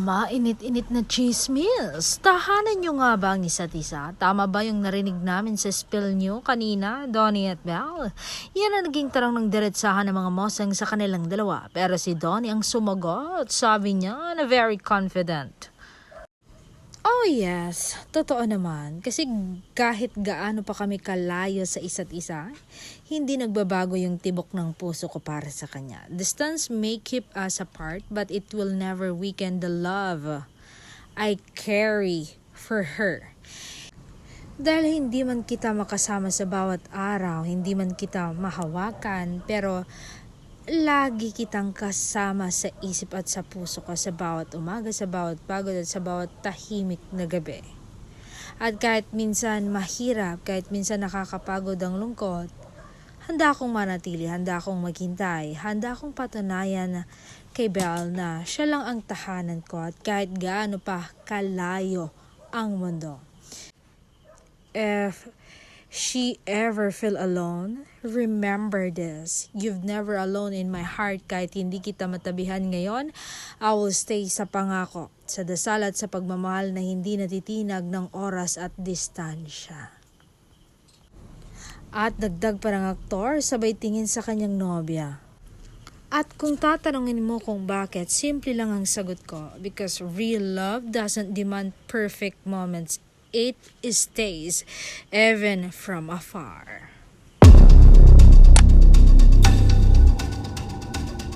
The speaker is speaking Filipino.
Mainit-init na chismis. Tahanan nyo nga ba ang isa't isa? Tama ba yung narinig namin sa spill nyo kanina, Donnie at Belle? Yan ang naging tarang ng diretsahan ng mga mosang sa kanilang dalawa. Pero si Donnie ang sumagot. Sabi niya na very confident. Oh yes, totoo naman. Kasi kahit gaano pa kami kalayo sa isa't isa, hindi nagbabago yung tibok ng puso ko para sa kanya. Distance may keep us apart, but it will never weaken the love I carry for her. Dahil hindi man kita makasama sa bawat araw, hindi man kita mahawakan, pero lagi kitang kasama sa isip at sa puso ko sa bawat umaga, sa bawat pagod at sa bawat tahimik na gabi. At kahit minsan mahirap, kahit minsan nakakapagod ang lungkot, handa akong manatili, handa akong maghintay, handa akong patunayan kay Belle na siya lang ang tahanan ko at kahit gaano pa kalayo ang mundo. If she ever feel alone, remember this. You've never alone in my heart. Kahit hindi kita matabihan ngayon, I will stay sa pangako, sa dasal at sa pagmamahal na hindi natitinag ng oras at distansya. At dagdag pa ng aktor, sabay tingin sa kanyang nobya. At kung tatanungin mo kung bakit, simple lang ang sagot ko. Because real love doesn't demand perfect moments. It stays even from afar.